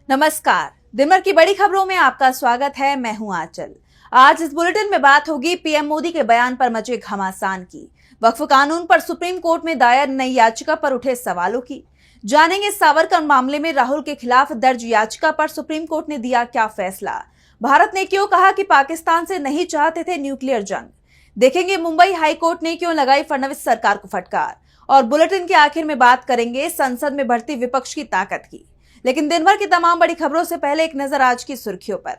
नमस्कार। दिन भर की बड़ी खबरों में आपका स्वागत है। मैं हूं आंचल। आज इस बुलेटिन में बात होगी पीएम मोदी के बयान पर मचे घमासान की, वक्फ कानून पर सुप्रीम कोर्ट में दायर नई याचिका पर उठे सवालों की। जानेंगे सावरकर मामले में राहुल के खिलाफ दर्ज याचिका पर सुप्रीम कोर्ट ने दिया क्या फैसला। भारत ने क्यों कहा कि पाकिस्तान से नहीं चाहते थे न्यूक्लियर जंग। देखेंगे मुंबई हाईकोर्ट ने क्यों लगाई फडणवीस सरकार को फटकार। और बुलेटिन के आखिर में बात करेंगे संसद में बढ़ती विपक्ष की ताकत की। लेकिन दिन भर की तमाम बड़ी खबरों से पहले एक नजर आज की सुर्खियों पर।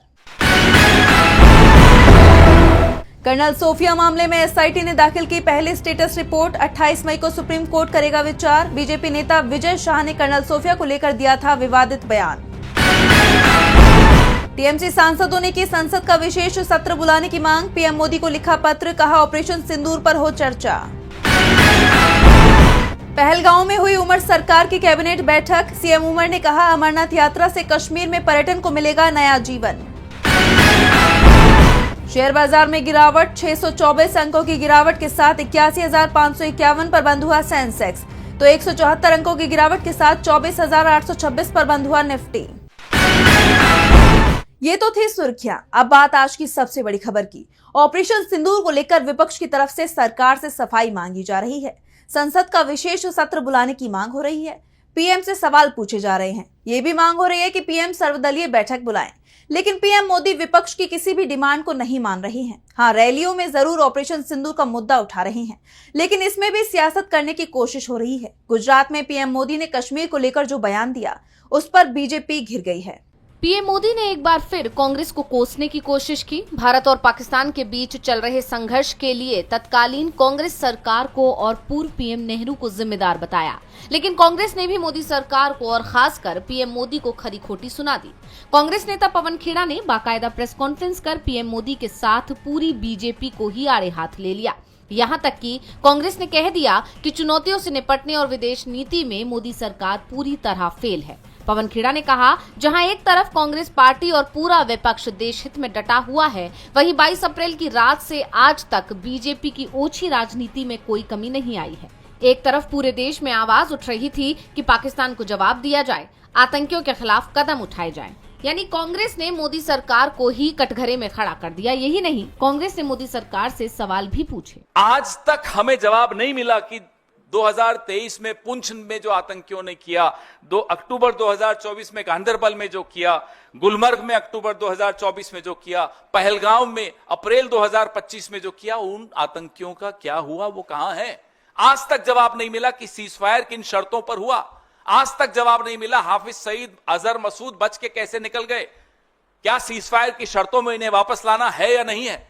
कर्नल सोफिया मामले में एसआईटी ने दाखिल की पहली स्टेटस रिपोर्ट। 28 मई को सुप्रीम कोर्ट करेगा विचार। बीजेपी नेता विजय शाह ने कर्नल सोफिया को लेकर दिया था विवादित बयान। टीएमसी सांसदों ने की संसद का विशेष सत्र बुलाने की मांग। पीएम मोदी को लिखा पत्र, कहा ऑपरेशन सिंदूर पर हो चर्चा। पहलगांव में हुई उमर सरकार की कैबिनेट बैठक। सीएम उमर ने कहा अमरनाथ यात्रा से कश्मीर में पर्यटन को मिलेगा नया जीवन। शेयर बाजार में गिरावट, 624 अंकों की गिरावट के साथ 81,551 पर बंद हुआ सेंसेक्स, तो 174 अंकों की गिरावट के साथ 24,826 पर बंद हुआ निफ्टी। ये तो थी सुर्खियां। अब बात आज की सबसे बड़ी खबर की। ऑपरेशन सिंदूर को लेकर विपक्ष की तरफ से सरकार से सफाई मांगी जा रही है। संसद का विशेष सत्र बुलाने की मांग हो रही है। पीएम से सवाल पूछे जा रहे हैं। ये भी मांग हो रही है कि पीएम सर्वदलीय बैठक बुलाएं। लेकिन पीएम मोदी विपक्ष की किसी भी डिमांड को नहीं मान रही हैं। हाँ, रैलियों में जरूर ऑपरेशन सिंदूर का मुद्दा उठा रहे हैं, लेकिन इसमें भी सियासत करने की कोशिश हो रही है। गुजरात में पीएम मोदी ने कश्मीर को लेकर जो बयान दिया, उस पर बीजेपी घिर गई है। पीएम मोदी ने एक बार फिर कांग्रेस को कोसने की कोशिश की। भारत और पाकिस्तान के बीच चल रहे संघर्ष के लिए तत्कालीन कांग्रेस सरकार को और पूर्व पीएम नेहरू को जिम्मेदार बताया, लेकिन कांग्रेस ने भी मोदी सरकार को और खासकर पीएम मोदी को खरी खोटी सुना दी। कांग्रेस नेता पवन खेड़ा ने बाकायदा प्रेस कॉन्फ्रेंस कर पीएम मोदी के साथ पूरी बीजेपी को ही आड़े हाथ ले लिया। यहाँ तक कि कांग्रेस ने कह दिया कि चुनौतियों से निपटने और विदेश नीति में मोदी सरकार पूरी तरह फेल है। पवन खेड़ा ने कहा, जहां एक तरफ कांग्रेस पार्टी और पूरा विपक्ष देश हित में डटा हुआ है, वहीं 22 अप्रैल की रात से आज तक बीजेपी की ओछी राजनीति में कोई कमी नहीं आई है। एक तरफ पूरे देश में आवाज उठ रही थी कि पाकिस्तान को जवाब दिया जाए, आतंकियों के खिलाफ कदम उठाए जाएं। यानी कांग्रेस ने मोदी सरकार को ही कटघरे में खड़ा कर दिया। यही नहीं, कांग्रेस ने मोदी सरकार से सवाल भी पूछे। आज तक हमें जवाब नहीं मिला कि 2023 में पुंछ में जो आतंकियों ने किया, 2 अक्टूबर 2024 में गांधरबल में जो किया, गुलमर्ग में अक्टूबर 2024 में जो किया, पहलगांव में अप्रैल 2025 में जो किया, उन आतंकियों का क्या हुआ, वो कहां है? आज तक जवाब नहीं मिला कि सीजफायर किन शर्तों पर हुआ। आज तक जवाब नहीं मिला हाफिज सईद, अजहर मसूद बच के कैसे निकल गए। क्या सीजफायर की शर्तों में इन्हें वापस लाना है या नहीं है?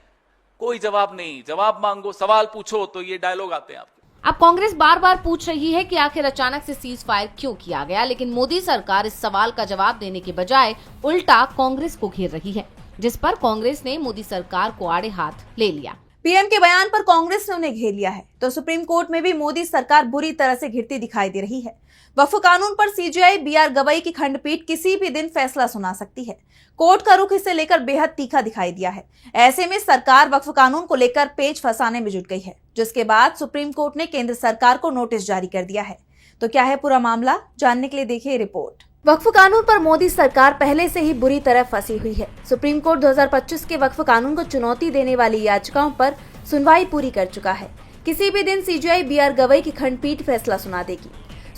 कोई जवाब नहीं। जवाब मांगो, सवाल पूछो, तो ये डायलॉग आते हैं आपके। अब कांग्रेस बार बार पूछ रही है कि आखिर अचानक से सीज फायर क्यों किया गया, लेकिन मोदी सरकार इस सवाल का जवाब देने के बजाय उल्टा कांग्रेस को घेर रही है, जिस पर कांग्रेस ने मोदी सरकार को आड़े हाथ ले लिया। पीएम के बयान पर कांग्रेस ने उन्हें घेर लिया है, तो सुप्रीम कोर्ट में भी मोदी सरकार बुरी तरह से घिरती दिखाई दे रही है। वक्फ कानून पर सीजेआई बीआर गवई की खंडपीठ किसी भी दिन फैसला सुना सकती है। कोर्ट का रुख इसे लेकर बेहद तीखा दिखाई दिया है। ऐसे में सरकार वक्फ कानून को लेकर पेच फंसाने में जुट गई है, जिसके बाद सुप्रीम कोर्ट ने केंद्र सरकार को नोटिस जारी कर दिया है। तो क्या है पूरा मामला, जानने के लिए देखिए रिपोर्ट। वक्फ कानून पर मोदी सरकार पहले से ही बुरी तरह फंसी हुई है। सुप्रीम कोर्ट 2025 के वक्फ कानून को चुनौती देने वाली याचिकाओं पर सुनवाई पूरी कर चुका है। किसी भी दिन सीजेआई बीआर गवई की खंडपीठ फैसला सुना देगी।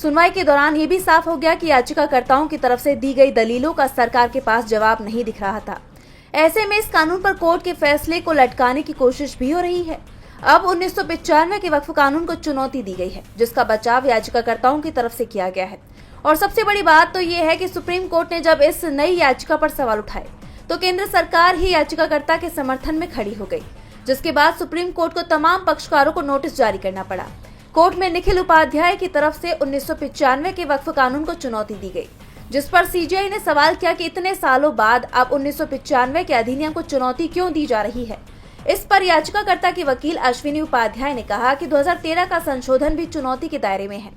सुनवाई के दौरान ये भी साफ हो गया कि याचिकाकर्ताओं की तरफ से दी गई दलीलों का सरकार के पास जवाब नहीं दिख रहा था। ऐसे में इस कानून पर कोर्ट के फैसले को लटकाने की कोशिश भी हो रही है। अब 1995 के वक्फ कानून को चुनौती दी गई है, जिसका बचाव याचिकाकर्ताओं की तरफ से किया गया है। और सबसे बड़ी बात तो ये है कि सुप्रीम कोर्ट ने जब इस नई याचिका पर सवाल उठाए, तो केंद्र सरकार ही याचिकाकर्ता के समर्थन में खड़ी हो गई, जिसके बाद सुप्रीम कोर्ट को तमाम पक्षकारों को नोटिस जारी करना पड़ा। कोर्ट में निखिल उपाध्याय की तरफ से 1995 के वक्फ कानून को चुनौती दी गई, जिस पर सीजेआई ने सवाल किया कि इतने सालों बाद अब 1995 के अधिनियम को चुनौती क्यों दी जा रही है। इस पर याचिकाकर्ता की वकील अश्विनी उपाध्याय ने कहा कि 2013 का संशोधन भी चुनौती के दायरे में है,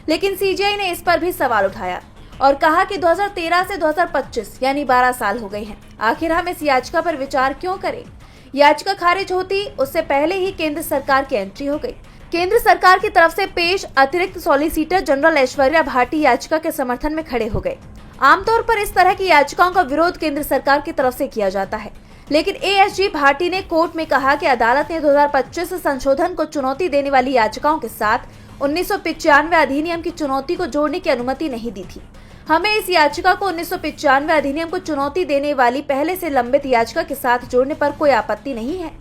लेकिन सीजेआई ने इस पर भी सवाल उठाया और कहा कि 2013 से 2025 यानी 12 साल हो गए हैं। आखिर हम इस याचिका पर विचार क्यों करें? याचिका खारिज होती उससे पहले ही केंद्र सरकार की एंट्री हो गई। केंद्र सरकार की तरफ से पेश अतिरिक्त सॉलिसिटर जनरल ऐश्वर्या भाटी याचिका के समर्थन में खड़े हो गए आमतौर पर इस तरह की याचिकाओं का विरोध केंद्र सरकार की तरफ से किया जाता है, लेकिन एएसजी भाटी ने कोर्ट में कहा कि अदालत ने 2025 संशोधन को चुनौती देने वाली याचिकाओं के साथ 1995 अधिनियम की चुनौती को जोड़ने की अनुमति नहीं दी थी। हमें इस याचिका को 1995 अधिनियम को चुनौती देने वाली पहले से लंबित याचिका के साथ जोड़ने पर कोई आपत्ति नहीं है।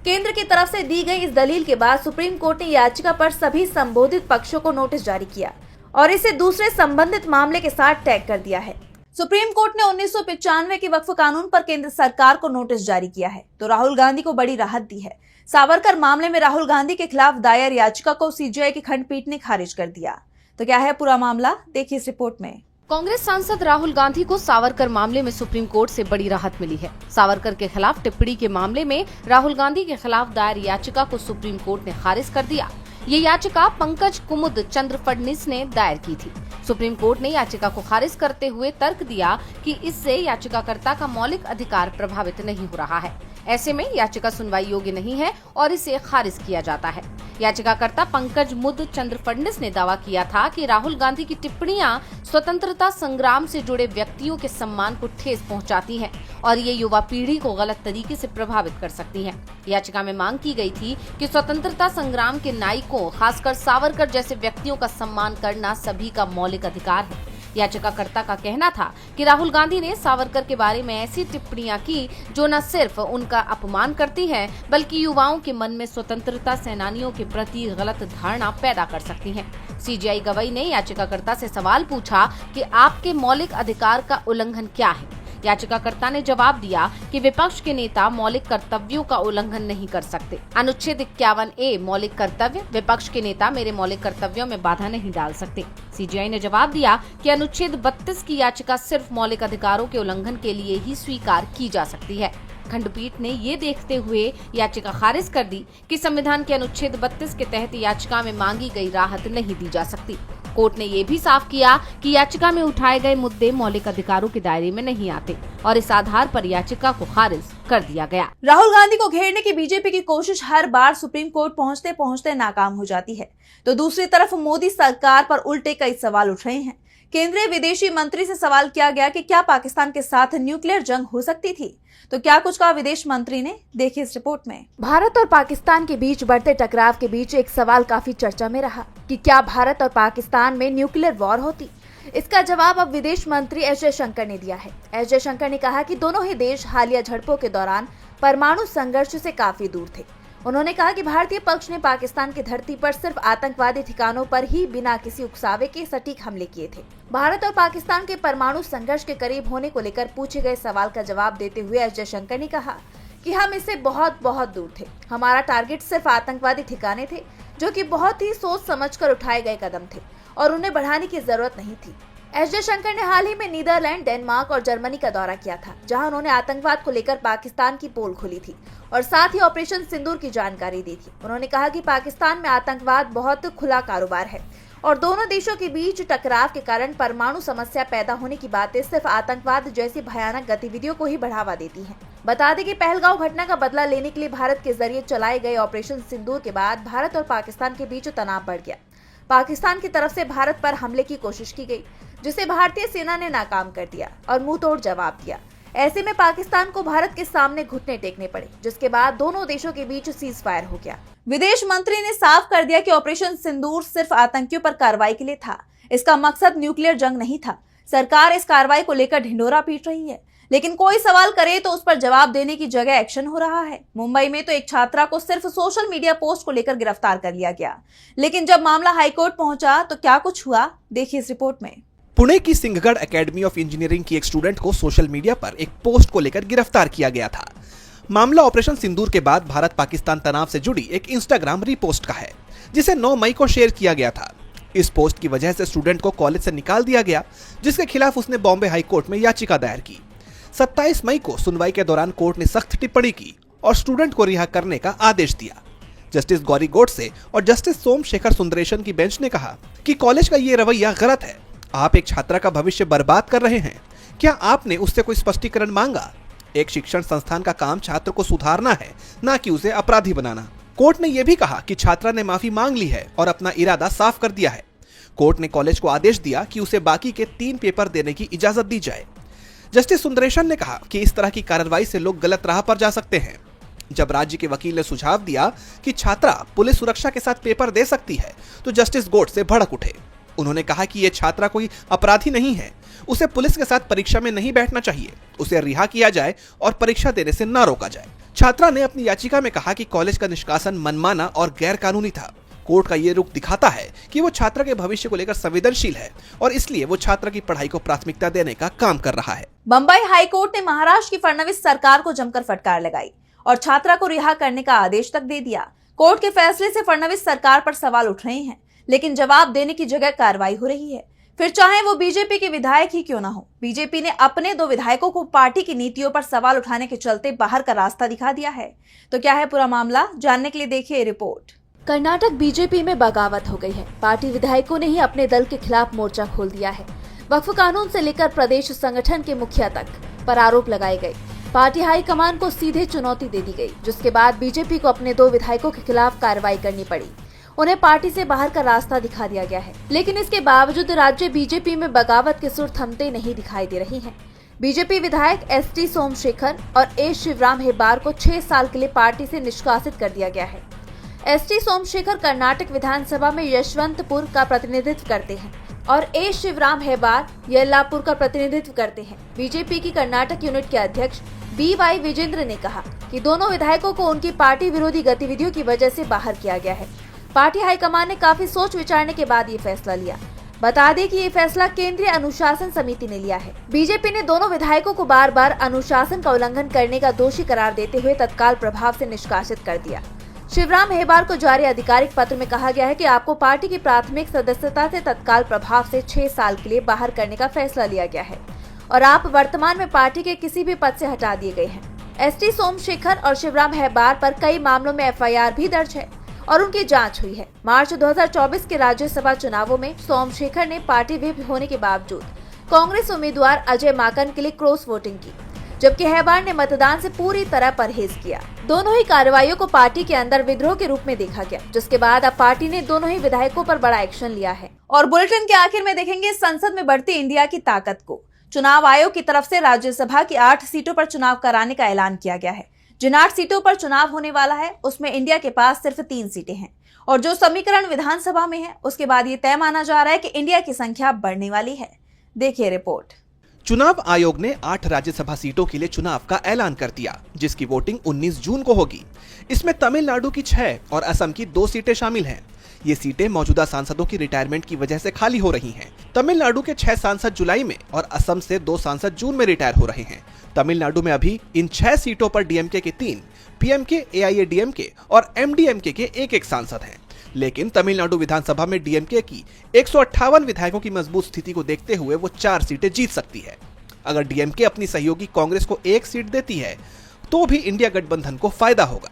केंद्र की तरफ से दी गई इस दलील के बाद सुप्रीम कोर्ट ने याचिका पर सभी संबोधित पक्षों को नोटिस जारी किया और इसे दूसरे संबंधित मामले के साथ टैग कर दिया है। सुप्रीम कोर्ट ने 1995 के वक्फ कानून पर केंद्र सरकार को नोटिस जारी किया है तो राहुल गांधी को बड़ी राहत दी है। सावरकर मामले में राहुल गांधी के खिलाफ दायर याचिका को सीजीआई की खंडपीठ ने खारिज कर दिया। तो क्या है पूरा मामला, देखिए इस रिपोर्ट में। कांग्रेस सांसद राहुल गांधी को सावरकर मामले में सुप्रीम कोर्ट से बड़ी राहत मिली है। सावरकर के खिलाफ टिप्पणी के मामले में राहुल गांधी के खिलाफ दायर याचिका को सुप्रीम कोर्ट ने खारिज कर दिया। ये याचिका पंकज कुमुद चंद्र फडणवीस ने दायर की थी। सुप्रीम कोर्ट ने याचिका को खारिज करते हुए तर्क दिया कि इससे याचिकाकर्ता का मौलिक अधिकार प्रभावित नहीं हो रहा है। ऐसे में याचिका सुनवाई योग्य नहीं है और इसे खारिज किया जाता है। याचिकाकर्ता पंकज मुद चंद्र फडणवीस ने दावा किया था कि राहुल गांधी की टिप्पणियां स्वतंत्रता संग्राम से जुड़े व्यक्तियों के सम्मान को ठेस पहुंचाती हैं और ये युवा पीढ़ी को गलत तरीके से प्रभावित कर सकती हैं। याचिका में मांग की गई थी कि स्वतंत्रता संग्राम के नायकों, खासकर सावरकर जैसे व्यक्तियों का सम्मान करना सभी का मौलिक अधिकार है। याचिकाकर्ता का कहना था कि राहुल गांधी ने सावरकर के बारे में ऐसी टिप्पणियां की जो न सिर्फ उनका अपमान करती हैं, बल्कि युवाओं के मन में स्वतंत्रता सेनानियों के प्रति गलत धारणा पैदा कर सकती हैं। सीजीआई गवाई ने याचिकाकर्ता से सवाल पूछा कि आपके मौलिक अधिकार का उल्लंघन क्या है। याचिकाकर्ता ने जवाब दिया कि विपक्ष के नेता मौलिक कर्तव्यों का उल्लंघन नहीं कर सकते। अनुच्छेद 51A मौलिक कर्तव्य, विपक्ष के नेता मेरे मौलिक कर्तव्यों में बाधा नहीं डाल सकते। सीजीआई ने जवाब दिया कि अनुच्छेद 32 की याचिका सिर्फ मौलिक अधिकारों के उल्लंघन के लिए ही स्वीकार की जा सकती है। खंडपीठ ने ये देखते हुए याचिका खारिज कर दी कि संविधान के अनुच्छेद 32 के तहत याचिका में मांगी गई राहत नहीं दी जा सकती। कोर्ट ने ये भी साफ किया कि याचिका में उठाए गए मुद्दे मौलिक अधिकारों के दायरे में नहीं आते और इस आधार पर याचिका को खारिज कर दिया गया। राहुल गांधी को घेरने की बीजेपी की कोशिश हर बार सुप्रीम कोर्ट पहुंचते पहुंचते नाकाम हो जाती है, तो दूसरी तरफ मोदी सरकार पर उल्टे कई सवाल उठ रहे हैं। केंद्रीय विदेशी मंत्री से सवाल किया गया कि क्या पाकिस्तान के साथ न्यूक्लियर जंग हो सकती थी, तो क्या कुछ कहा विदेश मंत्री ने, देखिए इस रिपोर्ट में। भारत और पाकिस्तान के बीच बढ़ते टकराव के बीच एक सवाल काफी चर्चा में रहा कि क्या भारत और पाकिस्तान में न्यूक्लियर वॉर होती। इसका जवाब अब विदेश मंत्री एस जयशंकर ने दिया है। एस जयशंकर ने कहा कि दोनों ही देश हालिया झड़पों के दौरान परमाणु संघर्ष से काफी दूर थे। उन्होंने कहा कि भारतीय पक्ष ने पाकिस्तान की धरती पर सिर्फ आतंकवादी ठिकानों पर ही बिना किसी उकसावे के सटीक हमले किए थे। भारत और पाकिस्तान के परमाणु संघर्ष के करीब होने को लेकर पूछे गए सवाल का जवाब देते हुए एस जयशंकर ने कहा कि हम इससे बहुत बहुत दूर थे। हमारा टारगेट सिर्फ आतंकवादी ठिकाने थे, जो कि बहुत ही सोच समझकर उठाए गए कदम थे और उन्हें बढ़ाने की जरूरत नहीं थी। एस जयशंकर ने हाल ही में नीदरलैंड, डेनमार्क और जर्मनी का दौरा किया था, जहां उन्होंने आतंकवाद को लेकर पाकिस्तान की पोल खोली थी और साथ ही ऑपरेशन सिंदूर की जानकारी दी थी। उन्होंने कहा कि पाकिस्तान में आतंकवाद बहुत खुला कारोबार है और दोनों देशों के बीच टकराव के कारण परमाणु समस्या पैदा होने की बातें सिर्फ आतंकवाद जैसी भयानक गतिविधियों को ही बढ़ावा देती हैं। बता दें कि पहलगांव घटना का बदला लेने के लिए भारत के जरिए चलाए गए ऑपरेशन सिंदूर के बाद भारत और पाकिस्तान के बीच तनाव बढ़ गया। पाकिस्तान की तरफ से भारत पर हमले की कोशिश की गई, जिसे भारतीय सेना ने नाकाम कर दिया और मुंह तोड़ जवाब दिया। ऐसे में पाकिस्तान को भारत के सामने घुटने टेकने पड़े, जिसके बाद दोनों देशों के बीच सीज फायर हो गया। विदेश मंत्री ने साफ कर दिया कि ऑपरेशन सिंदूर सिर्फ आतंकियों पर कार्रवाई के लिए था। इसका मकसद न्यूक्लियर जंग नहीं था। सरकार इस कार्रवाई को लेकर ढिंढोरा पीट रही है, लेकिन कोई सवाल करे तो उस पर जवाब देने की जगह एक्शन हो रहा है। मुंबई में तो एक छात्रा को सिर्फ सोशल मीडिया पोस्ट को लेकर गिरफ्तार कर लिया गया, लेकिन जब मामला हाईकोर्ट पहुंचा तो क्या कुछ हुआ, देखिए इस रिपोर्ट में। पुणे की सिंहगढ़ एकेडमी ऑफ इंजीनियरिंग की एक स्टूडेंट को सोशल मीडिया पर एक पोस्ट को लेकर गिरफ्तार किया गया था। मामला ऑपरेशन सिंदूर के बाद भारत पाकिस्तान तनाव से जुड़ी एक इंस्टाग्राम रीपोस्ट का है, जिसे 9 मई को शेयर किया गया था। इस पोस्ट की वजह से स्टूडेंट को कॉलेज से निकाल दिया गया, जिसके खिलाफ उसने बॉम्बे हाई कोर्ट में याचिका दायर की। 27 मई को सुनवाई के दौरान कोर्ट ने सख्त टिप्पणी की और स्टूडेंट को रिहा करने का आदेश दिया। जस्टिस गौरी गोडसे और जस्टिस सोमशेखर सुंदरेशन की बेंच ने कहा कि कॉलेज का ये रवैया गलत है। आप एक छात्रा का भविष्य बर्बाद कर रहे हैं। क्या आपने उससे कोई स्पष्टीकरण मांगा? एक शिक्षण संस्थान का काम छात्र को सुधारना है, ना कि उसे अपराधी बनाना। कोर्ट ने यह भी कहा कि छात्रा ने माफी मांग ली है और अपना इरादा साफ कर दिया है। कोर्ट ने कॉलेज को आदेश दिया कि उसे बाकी के 3 पेपर देने की इजाजत दी जाए। जस्टिस सुंदरेशन ने कहा कि इस तरह की कार्रवाई से लोग गलत राह पर जा सकते हैं। जब राज्य के वकील ने सुझाव दिया कि छात्रा पुलिस सुरक्षा के साथ पेपर दे सकती है, तो जस्टिस गोडसे भड़क उठे। उन्होंने कहा कि यह छात्रा कोई अपराधी नहीं है, उसे पुलिस के साथ परीक्षा में नहीं बैठना चाहिए, उसे रिहा किया जाए और परीक्षा देने से न रोका जाए। छात्रा ने अपनी याचिका में कहा कि कॉलेज का निष्कासन मनमाना और गैर कानूनी था। कोर्ट का ये रुख दिखाता है कि वो छात्रा के भविष्य को लेकर संवेदनशील है और इसलिए वो छात्रा की पढ़ाई को प्राथमिकता देने का काम कर रहा है। बंबई हाईकोर्ट ने महाराष्ट्र की फडणवीस सरकार को जमकर फटकार लगाई और छात्रा को रिहा करने का आदेश तक दे दिया। कोर्ट के फैसले से फडणवीस सरकार पर सवाल उठ रहे हैं, लेकिन जवाब देने की जगह कार्रवाई हो रही है, फिर चाहे वो बीजेपी के विधायक ही क्यों ना हो। बीजेपी ने अपने 2 विधायकों को पार्टी की नीतियों पर सवाल उठाने के चलते बाहर का रास्ता दिखा दिया है। तो क्या है पूरा मामला, जानने के लिए देखिए रिपोर्ट। कर्नाटक बीजेपी में बगावत हो गई है। पार्टी विधायकों ने ही अपने दल के खिलाफ मोर्चा खोल दिया है। वक्फ कानून से लेकर प्रदेश संगठन के मुखिया तक पर आरोप लगाए गए। पार्टी हाईकमान को सीधे चुनौती दे दी गई, जिसके बाद बीजेपी को अपने 2 विधायकों के खिलाफ कार्रवाई करनी पड़ी। उन्हें पार्टी से बाहर का रास्ता दिखा दिया गया है, लेकिन इसके बावजूद राज्य बीजेपी में बगावत के सुर थमते नहीं दिखाई दे रही हैं। बीजेपी विधायक एसटी सोमशेखर और ए शिवराम हेब्बार को 6 साल के लिए पार्टी से निष्कासित कर दिया गया है। एसटी सोमशेखर कर्नाटक विधानसभा में यशवंतपुर का प्रतिनिधित्व करते हैं और ए शिवराम हेब्बार येल्लापुर का प्रतिनिधित्व करते हैं। बीजेपी की कर्नाटक यूनिट के अध्यक्ष BY विजेंद्र ने कहा कि दोनों विधायकों को उनकी पार्टी विरोधी गतिविधियों की वजह से बाहर किया गया है। पार्टी हाईकमान ने काफी सोच विचारने के बाद ये फैसला लिया। बता दें कि ये फैसला केंद्रीय अनुशासन समिति ने लिया है। बीजेपी ने दोनों विधायकों को बार बार अनुशासन का उल्लंघन करने का दोषी करार देते हुए तत्काल प्रभाव से निष्कासित कर दिया। शिवराम हेब्बार को जारी आधिकारिक पत्र में कहा गया है कि आपको पार्टी की प्राथमिक सदस्यता से तत्काल प्रभाव से 6 साल के लिए बाहर करने का फैसला लिया गया है और आप वर्तमान में पार्टी के किसी भी पद से हटा दिए गए हैं। एसटी सोमशेखर और शिवराम हेब्बार पर कई मामलों में FIR भी दर्ज है और उनकी जांच हुई है। मार्च 2024 के राज्यसभा चुनावों में सोमशेखर ने पार्टी व्हिप होने के बावजूद कांग्रेस उम्मीदवार अजय माकन के लिए क्रॉस वोटिंग की, जबकि हेब्बार ने मतदान से पूरी तरह परहेज किया। दोनों ही कार्रवाइयों को पार्टी के अंदर विद्रोह के रूप में देखा गया, जिसके बाद अब पार्टी ने दोनों ही विधायकों पर बड़ा एक्शन लिया है। और बुलेटिन के आखिर में देखेंगे संसद में बढ़ती इंडिया की ताकत को। चुनाव आयोग की तरफ से राज्यसभा की 8 सीटों पर चुनाव कराने का ऐलान किया गया है। जिन 8 सीटों पर चुनाव होने वाला है उसमें इंडिया के पास सिर्फ 3 सीटें हैं और जो समीकरण विधानसभा में है उसके बाद ये तय माना जा रहा है कि इंडिया की संख्या बढ़ने वाली है। देखिए रिपोर्ट। चुनाव आयोग ने 8 राज्यसभा सीटों के लिए चुनाव का ऐलान कर दिया, जिसकी वोटिंग 19 जून को होगी। इसमें तमिलनाडु की 6 और असम की 2 सीटें शामिल हैं। ये सीटें मौजूदा सांसदों की रिटायरमेंट की वजह से खाली हो रही हैं। तमिलनाडु के 6 सांसद जुलाई में और असम से 2 सांसद जून में रिटायर हो रहे हैं। तमिलनाडु में अभी इन 6 सीटों पर डीएमके के 3, पीएमके, एआईएडीएमके और एमडीएमके के 1-1 सांसद हैं। लेकिन तमिलनाडु विधानसभा में डीएमके की 158 विधायकों की मजबूत स्थिति को देखते हुए वो 4 सीटें जीत सकती है। अगर डीएमके अपनी सहयोगी कांग्रेस को 1 सीट देती है तो भी इंडिया गठबंधन को फायदा होगा,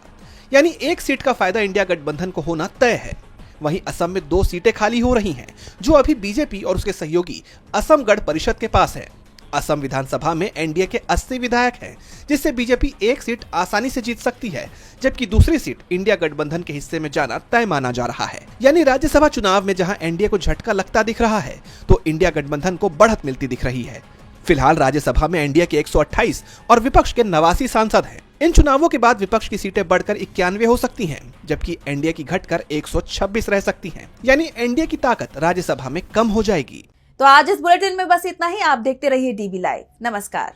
यानी 1 सीट का फायदा इंडिया गठबंधन को होना तय है। वहीं असम में 2 सीटें खाली हो रही हैं, जो अभी बीजेपी और उसके सहयोगी असम गण परिषद के पास है। असम विधानसभा में एनडीए के 80 विधायक हैं, जिससे बीजेपी 1 सीट आसानी से जीत सकती है, जबकि दूसरी सीट इंडिया गठबंधन के हिस्से में जाना तय माना जा रहा है। यानी राज्यसभा चुनाव में जहां एनडीए को झटका लगता दिख रहा है, तो इंडिया गठबंधन को बढ़त मिलती दिख रही है। फिलहाल राज्यसभा में एनडीए के 128 और विपक्ष के 89 सांसद हैं। इन चुनावों के बाद विपक्ष की सीटें बढ़कर 91 हो सकती हैं, जबकि एनडीए की घटकर 126 रह सकती हैं। यानी एनडीए की ताकत राज्यसभा में कम हो जाएगी। तो आज इस बुलेटिन में बस इतना ही। आप देखते रहिए डीबी लाइव। नमस्कार।